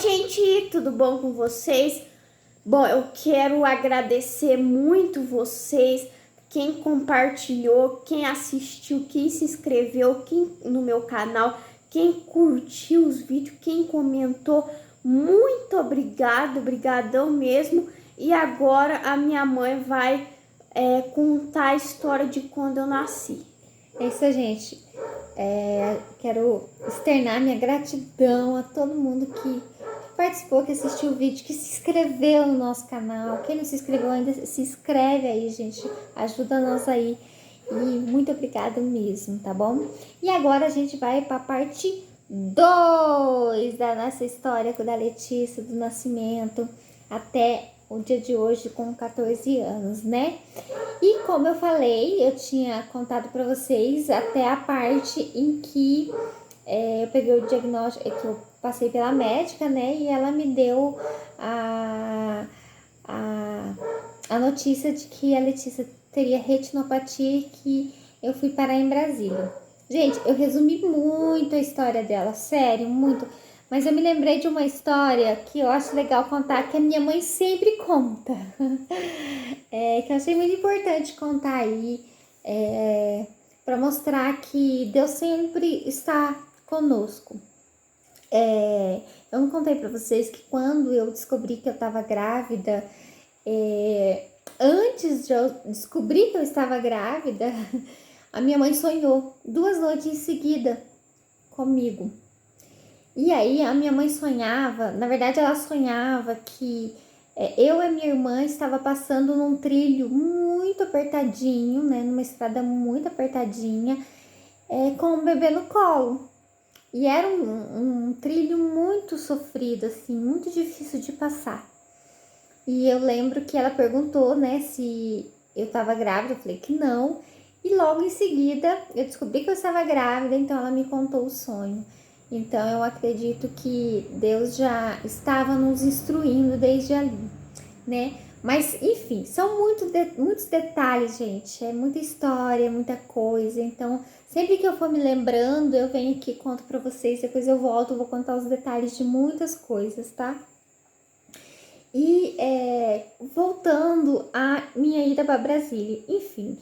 Gente, tudo bom com vocês? Bom, eu quero agradecer muito vocês, quem compartilhou, quem assistiu, quem se inscreveu no meu canal, quem curtiu os vídeos, quem comentou. Muito obrigado, obrigadão mesmo. E agora a minha mãe vai contar a história de quando eu nasci. É isso, gente. Quero externar minha gratidão a todo mundo que participou, que assistiu o vídeo, que se inscreveu no nosso canal. Quem não se inscreveu ainda, se inscreve aí, gente. Ajuda nós aí. E muito obrigada mesmo, tá bom? E agora a gente vai para a parte 2 da nossa história com a Letícia, do nascimento até o dia de hoje com 14 anos, né? E como eu falei, eu tinha contado para vocês até a parte em que eu peguei o diagnóstico, que eu passei pela médica, né? E ela me deu a, a notícia de que a Letícia teria retinopatia e que eu fui parar em Brasília. Gente, eu resumi muito a história dela, sério, muito. Mas eu me lembrei de uma história que eu acho legal contar, que a minha mãe sempre conta. Que eu achei muito importante contar aí, para mostrar que Deus sempre está conosco. Eu não contei para vocês que quando eu descobri que eu estava grávida, antes de eu descobrir que eu estava grávida, a minha mãe sonhou 2 noites em seguida comigo. E aí a minha mãe sonhava, na verdade ela sonhava que eu e minha irmã estava passando num trilho muito apertadinho, né, numa estrada muito apertadinha, com um bebê no colo. E era um trilho muito sofrido, assim, muito difícil de passar. E eu lembro que ela perguntou, né, se eu estava grávida, eu falei que não. E logo em seguida eu descobri que eu estava grávida, então ela me contou o sonho. Então eu acredito que Deus já estava nos instruindo desde ali, né? Mas enfim, são muitos detalhes, gente. É muita história, muita coisa. Então, sempre que eu for me lembrando, eu venho aqui e conto pra vocês. Depois eu volto, vou contar os detalhes de muitas coisas, tá? E voltando à minha ida para Brasília, enfim,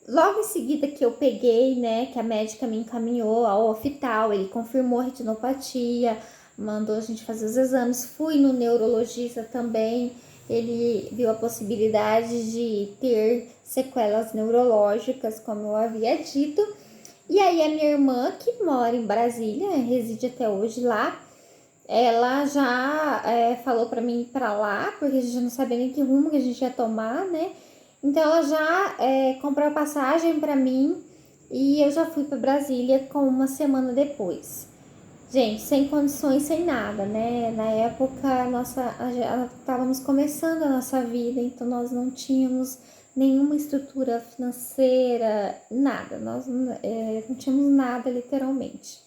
logo em seguida que eu peguei, né, que a médica me encaminhou ao hospital, ele confirmou a retinopatia, mandou a gente fazer os exames, fui no neurologista também, ele viu a possibilidade de ter sequelas neurológicas, como eu havia dito, e aí a minha irmã, que mora em Brasília, reside até hoje lá, ela já falou para mim ir para lá, porque a gente não sabia nem que rumo que a gente ia tomar, né? Então ela já comprou a passagem para mim e eu já fui para Brasília com uma semana depois. Gente, sem condições, sem nada, né? Na época, estávamos começando a nossa vida, então nós não tínhamos nenhuma estrutura financeira, nada. Nós não tínhamos nada, literalmente.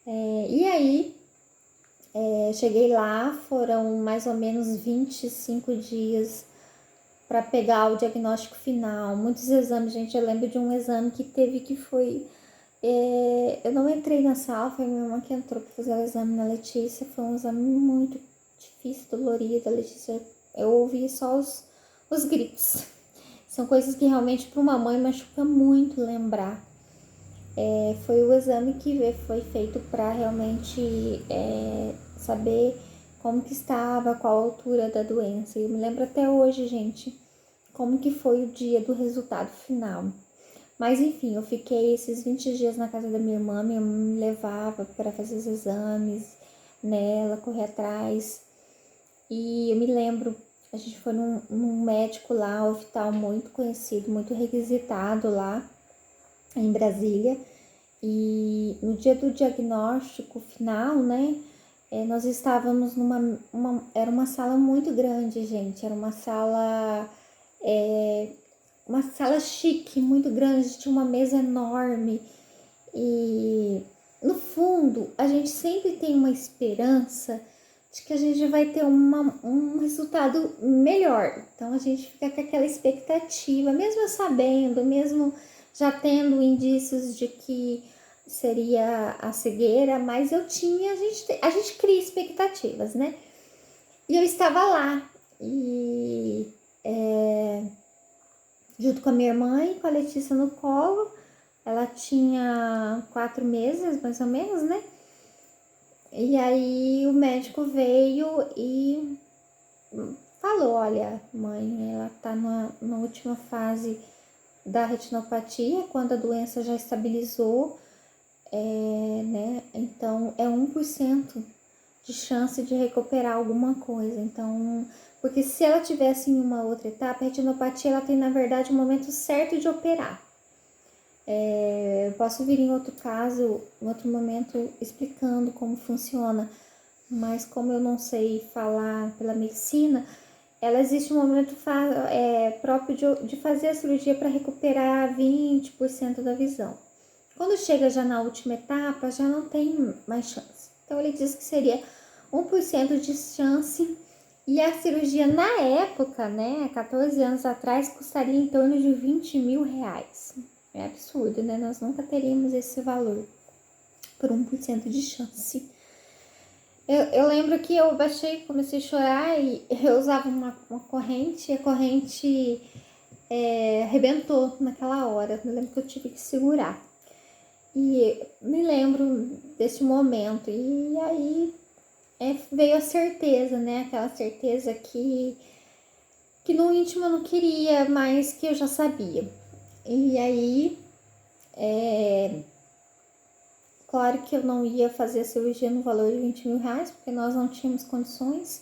E aí, cheguei lá, foram mais ou menos 25 dias para pegar o diagnóstico final. Muitos exames, gente. Eu lembro de um exame que teve que foi. Eu não entrei na sala, foi minha irmã que entrou para fazer o exame na Letícia. Foi um exame muito difícil, dolorido. A Letícia, eu ouvi só os gritos. São coisas que realmente para uma mãe machuca muito lembrar. Foi o exame que foi feito para realmente saber como que estava, qual a altura da doença. Eu me lembro até hoje, gente, como que foi o dia do resultado final. Mas enfim, eu fiquei esses 20 dias na casa da minha irmã me levava para fazer os exames, né, ela corria atrás. E eu me lembro, a gente foi num médico lá, um hospital muito conhecido, muito requisitado lá em Brasília. E no dia do diagnóstico final, né, nós estávamos era uma sala muito grande, gente, era uma sala chique, muito grande, tinha uma mesa enorme e no fundo a gente sempre tem uma esperança de que a gente vai ter um resultado melhor, então a gente fica com aquela expectativa, mesmo sabendo, mesmo já tendo indícios de que seria a cegueira, mas a gente cria expectativas, né? E eu estava lá, e junto com a minha irmã e com a Letícia no colo. Ela tinha 4 meses, mais ou menos, né? E aí o médico veio e falou, olha, mãe, ela tá na última fase da retinopatia, quando a doença já estabilizou, né? Então, é 1% de chance de recuperar alguma coisa. Então, porque se ela tivesse em uma outra etapa, a retinopatia, ela tem, na verdade, o momento certo de operar. Eu posso vir em outro caso, em outro momento, explicando como funciona, mas como eu não sei falar pela medicina, ela existe um momento próprio de fazer a cirurgia para recuperar 20% da visão. Quando chega já na última etapa, já não tem mais chance. Então, ele diz que seria 1% de chance, e a cirurgia na época, né, 14 anos atrás, custaria em torno de 20 mil reais. É absurdo, né? Nós nunca teríamos esse valor por 1% de chance. Eu lembro que eu baixei, comecei a chorar e eu usava uma corrente, e a corrente arrebentou naquela hora. Eu lembro que eu tive que segurar. E me lembro desse momento. E aí veio a certeza, né? Aquela certeza que no íntimo eu não queria, mas que eu já sabia. E aí, claro que eu não ia fazer a cirurgia no valor de 20 mil reais, porque nós não tínhamos condições.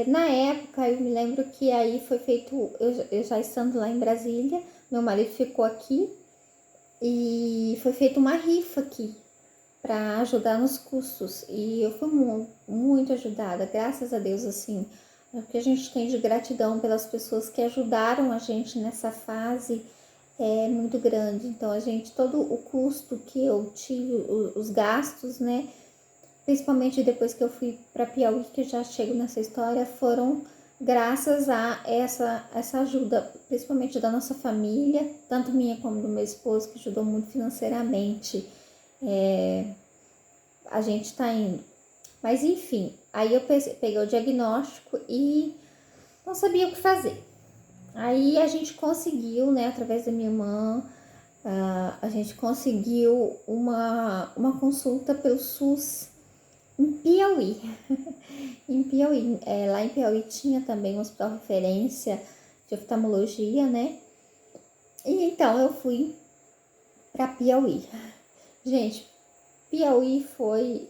Na época, eu me lembro que aí foi feito, eu já estando lá em Brasília, meu marido ficou aqui, e foi feita uma rifa aqui, para ajudar nos custos. E eu fui muito ajudada, graças a Deus, assim. O que a gente tem de gratidão pelas pessoas que ajudaram a gente nessa fase é muito grande. Então, todo o custo que eu tive, os gastos, né? Principalmente depois que eu fui para Piauí, que eu já chego nessa história, foram graças a essa ajuda, principalmente da nossa família, tanto minha como do meu esposo, que ajudou muito financeiramente. A gente tá indo. Mas enfim, aí eu peguei o diagnóstico e não sabia o que fazer. Aí a gente conseguiu, né, através da minha irmã, a gente conseguiu uma consulta pelo SUS em Piauí. Em Piauí, lá em Piauí tinha também um hospital referência de oftalmologia, né? E então eu fui para Piauí. Gente, Piauí foi...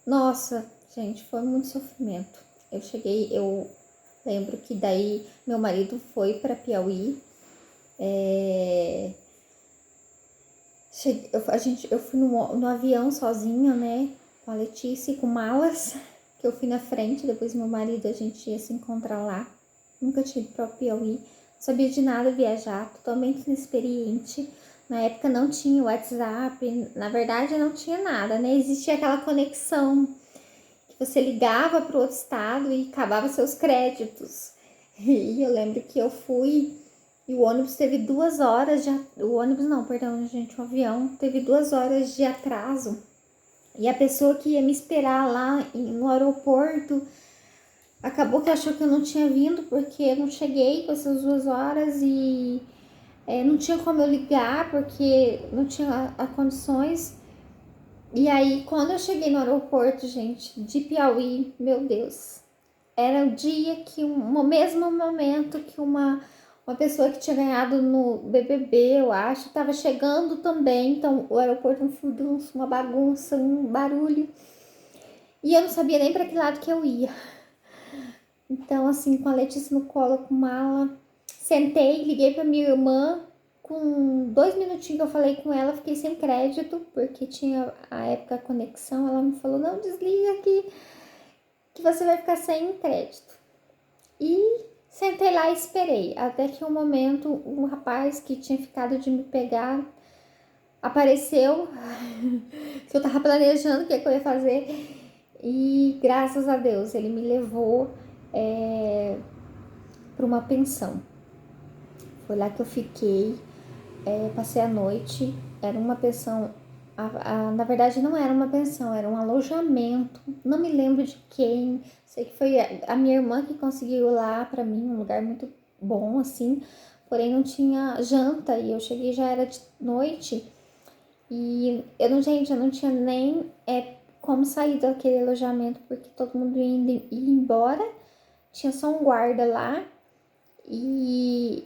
Nossa, gente, foi muito sofrimento. Eu lembro que daí meu marido foi para Piauí. Eu fui no avião sozinha, né? Com a Letícia e com malas, que eu fui na frente. Depois meu marido, a gente ia se encontrar lá. Nunca tinha ido para o Piauí. Não sabia de nada viajar, totalmente inexperiente. Na época não tinha WhatsApp, na verdade não tinha nada, né? Existia aquela conexão que você ligava para o outro estado e acabava seus créditos. E eu lembro que eu fui e o ônibus teve 2 horas de... O ônibus não, perdão, gente, o avião teve 2 horas de atraso. E a pessoa que ia me esperar lá no aeroporto acabou que achou que eu não tinha vindo, porque eu não cheguei com essas 2 horas e não tinha como eu ligar, porque não tinha as condições. E aí, quando eu cheguei no aeroporto, gente, de Piauí, meu Deus, era o dia que, no mesmo momento que uma pessoa que tinha ganhado no BBB, eu acho, estava chegando também. Então, o aeroporto, um furdunço, uma bagunça, um barulho. E eu não sabia nem para que lado que eu ia. Então, assim, com a Letícia no colo, com mala, sentei, liguei para minha irmã. Com 2 minutinhos que eu falei com ela, fiquei sem crédito, porque tinha a época a conexão. Ela me falou, não, desliga aqui, que você vai ficar sem crédito. E sentei lá e esperei, até que um momento, um rapaz que tinha ficado de me pegar apareceu, que eu tava planejando o que eu ia fazer, e graças a Deus ele me levou para uma pensão. Foi lá que eu fiquei, passei a noite, Era uma pensão, na verdade não era uma pensão, era um alojamento. Não me lembro de quem. Sei que foi a minha irmã que conseguiu lá pra mim, um lugar muito bom, assim. Porém não tinha janta e eu cheguei já era de noite. E eu não tinha nem como sair daquele alojamento, porque todo mundo ia embora. Tinha só um guarda lá e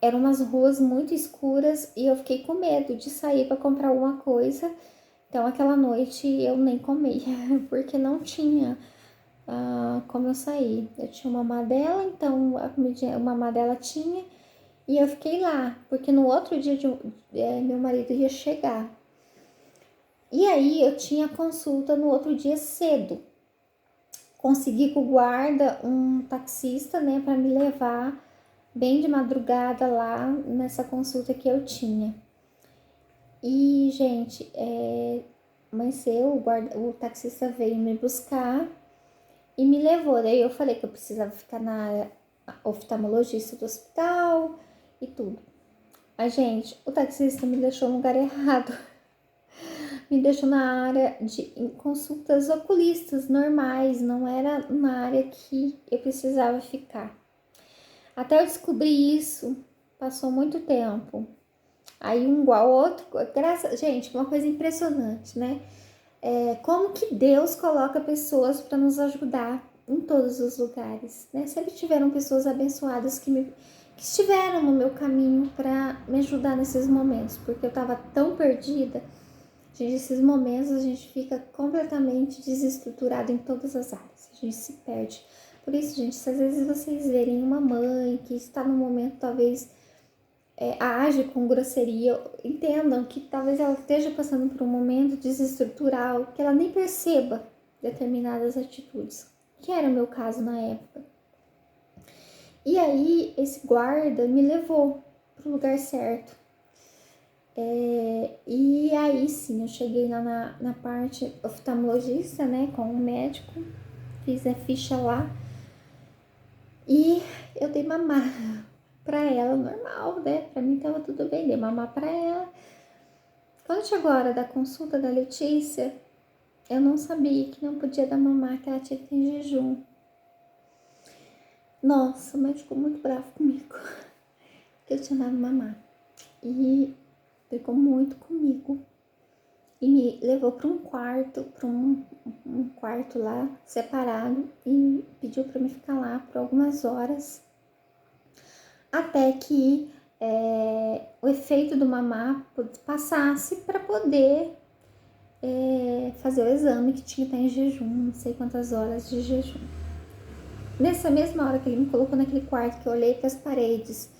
eram umas ruas muito escuras e eu fiquei com medo de sair para comprar alguma coisa. Então aquela noite eu nem comi, porque não tinha como eu sair. Eu tinha uma madela, então a madela tinha e eu fiquei lá, porque no outro dia meu marido ia chegar. E aí eu tinha consulta no outro dia cedo. Consegui com o guarda um taxista, né, para me levar bem de madrugada lá nessa consulta que eu tinha. E, gente, amanheceu, o taxista veio me buscar e me levou. Daí eu falei que eu precisava ficar na área oftalmologista do hospital e tudo. A gente, o taxista me deixou no lugar errado. Me deixou na área de consultas oculistas normais, não era na área que eu precisava ficar. Até eu descobrir isso, passou muito tempo. Aí um igual ao outro, gente, uma coisa impressionante, né? Como que Deus coloca pessoas para nos ajudar em todos os lugares, né? Sempre tiveram pessoas abençoadas que estiveram no meu caminho para me ajudar nesses momentos, porque eu estava tão perdida. Gente, esses momentos a gente fica completamente desestruturado em todas as áreas, a gente se perde. Por isso, gente, se às vezes vocês verem uma mãe que está no momento talvez age com grosseria, entendam que talvez ela esteja passando por um momento desestrutural, que ela nem perceba determinadas atitudes, que era o meu caso na época. E aí, esse guarda me levou para o lugar certo. E aí, sim, eu cheguei lá na parte oftalmologista, né, com o médico, fiz a ficha lá e eu dei mamar pra ela, normal, né? Pra mim tava tudo bem, dei mamar pra ela. Quando chegou a hora da consulta da Letícia, eu não sabia que não podia dar mamar, que ela tinha que ter em jejum. Nossa, o médico ficou muito bravo comigo, que eu tinha dado mamar. E ficou muito comigo. E me levou para um quarto, um quarto lá separado e pediu para me ficar lá por algumas horas até que o efeito do mamar passasse para poder fazer o exame que tinha que estar em jejum, não sei quantas horas de jejum. Nessa mesma hora que ele me colocou naquele quarto, que eu olhei para as paredes,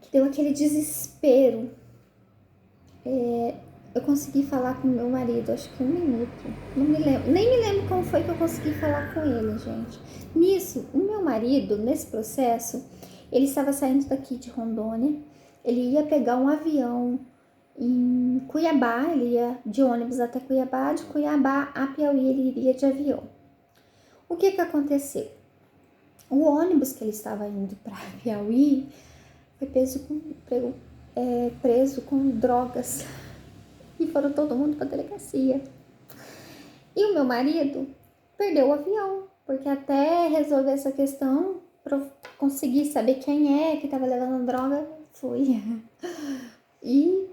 que deu aquele desespero, eu consegui falar com meu marido, acho que 1 minuto, não me lembro, nem me lembro como foi que eu consegui falar com ele, gente. Nisso, o meu marido, nesse processo, ele estava saindo daqui de Rondônia, ele ia pegar um avião em Cuiabá, ele ia de ônibus até Cuiabá, de Cuiabá a Piauí ele iria de avião. O que aconteceu? O ônibus que ele estava indo para Piauí foi preso com drogas. E foram todo mundo para delegacia. E o meu marido perdeu o avião, porque até resolver essa questão, para conseguir saber quem é que estava levando droga, foi. E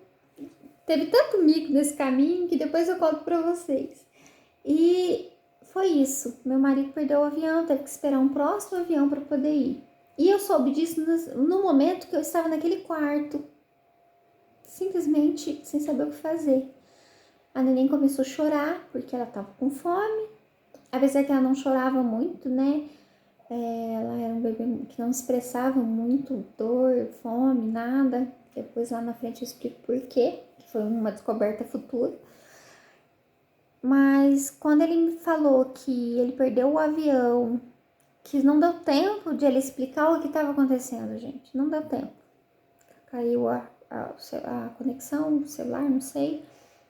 teve tanto mico nesse caminho que depois eu conto para vocês. E foi isso. Meu marido perdeu o avião, teve que esperar um próximo avião para poder ir. E eu soube disso no momento que eu estava naquele quarto, simplesmente sem saber o que fazer. A neném começou a chorar porque ela estava com fome. Apesar que ela não chorava muito, né? Ela era um bebê que não expressava muito dor, fome, nada. Depois lá na frente eu explico por quê, que foi uma descoberta futura. Mas quando ele me falou que ele perdeu o avião, que não deu tempo de ele explicar o que estava acontecendo, gente. Não deu tempo. Caiu a conexão, o celular, não sei,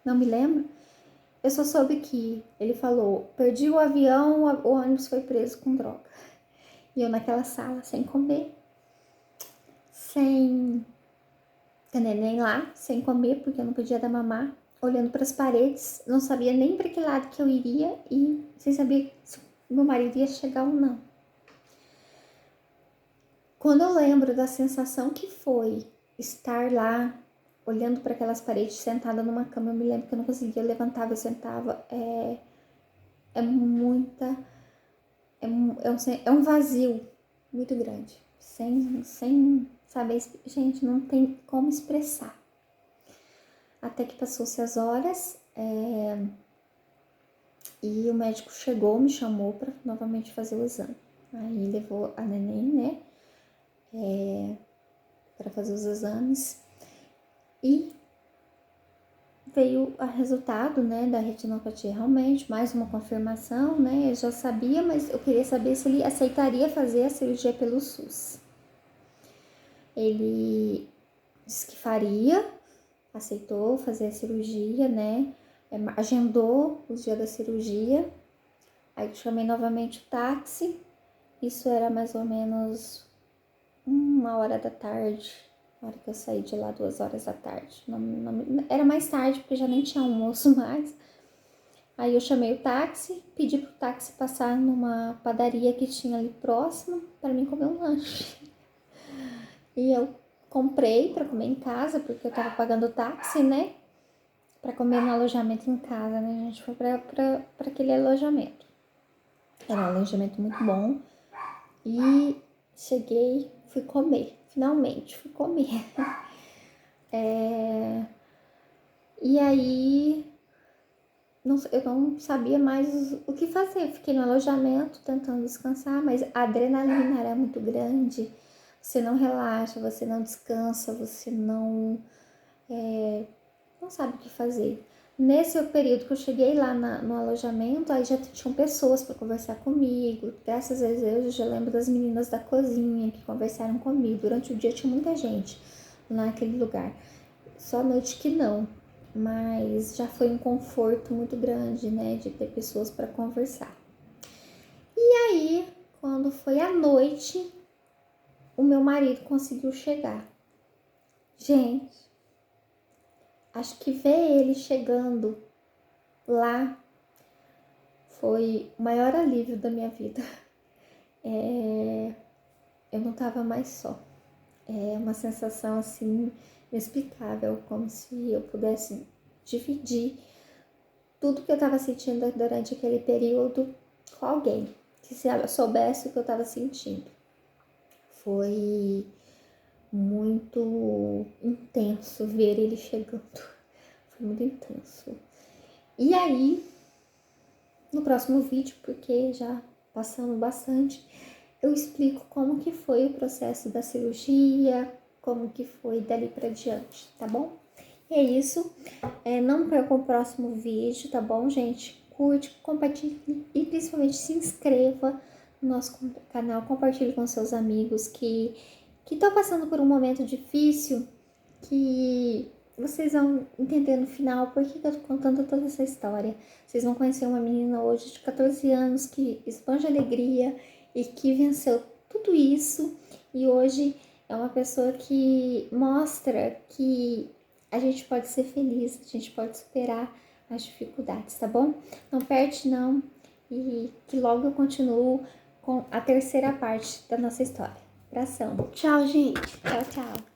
não me lembro. Eu só soube que ele falou, perdi o avião, o ônibus foi preso com droga. E eu naquela sala, sem comer, sem com a neném lá, sem comer, porque eu não podia dar mamar, olhando para as paredes, não sabia nem para que lado que eu iria e sem saber se meu marido ia chegar ou não. Quando eu lembro da sensação que foi estar lá, olhando para aquelas paredes, sentada numa cama, eu me lembro que eu não conseguia, eu levantava, eu sentava, é um vazio muito grande, sem saber, gente, não tem como expressar. Até que passou-se as horas, e o médico chegou, me chamou para novamente fazer o exame. Aí levou a neném, né, para fazer os exames e veio o resultado, né, da retinopatia realmente, mais uma confirmação, né, eu já sabia, mas eu queria saber se ele aceitaria fazer a cirurgia pelo SUS. Ele disse que faria, aceitou fazer a cirurgia, né, agendou o dia da cirurgia, aí chamei novamente o táxi, isso era mais ou menos 1h da tarde, na hora que eu saí de lá, 2h da tarde. Era mais tarde, porque já nem tinha almoço mais. Aí eu chamei o táxi, pedi pro táxi passar numa padaria que tinha ali próximo para mim comer um lanche. E eu comprei para comer em casa, porque eu tava pagando o táxi, né? Para comer no alojamento em casa, né? A gente foi para aquele alojamento. Era um alojamento muito bom. E cheguei, fui comer. Finalmente, fui comer. E aí, eu não sabia mais o que fazer. Fiquei no alojamento tentando descansar, mas a adrenalina era muito grande. Você não relaxa, você não descansa, você não sabe o que fazer. Nesse período que eu cheguei lá no alojamento, aí já tinham pessoas para conversar comigo. Graças a Deus eu já lembro das meninas da cozinha que conversaram comigo. Durante o dia tinha muita gente naquele lugar. Só à noite que não. Mas já foi um conforto muito grande, né? De ter pessoas para conversar. E aí, quando foi à noite, o meu marido conseguiu chegar. Gente, acho que ver ele chegando lá foi o maior alívio da minha vida. Eu não tava mais só. É uma sensação assim inexplicável, como se eu pudesse dividir tudo que eu tava sentindo durante aquele período com alguém, que se ela soubesse o que eu tava sentindo. Foi muito intenso ver ele chegando. Foi muito intenso. E aí, no próximo vídeo, porque já passamos bastante, eu explico como que foi o processo da cirurgia, como que foi dali pra diante, tá bom? E é isso. Não perca o próximo vídeo, tá bom, gente? Curte, compartilhe e principalmente se inscreva no nosso canal, compartilhe com seus amigos que estão passando por um momento difícil, que vocês vão entender no final por que eu tô contando toda essa história. Vocês vão conhecer uma menina hoje de 14 anos que espanja alegria e que venceu tudo isso e hoje é uma pessoa que mostra que a gente pode ser feliz, a gente pode superar as dificuldades, tá bom? Não perde não e que logo eu continuo com a terceira parte da nossa história. Abração. Tchau, gente. Tchau, tchau.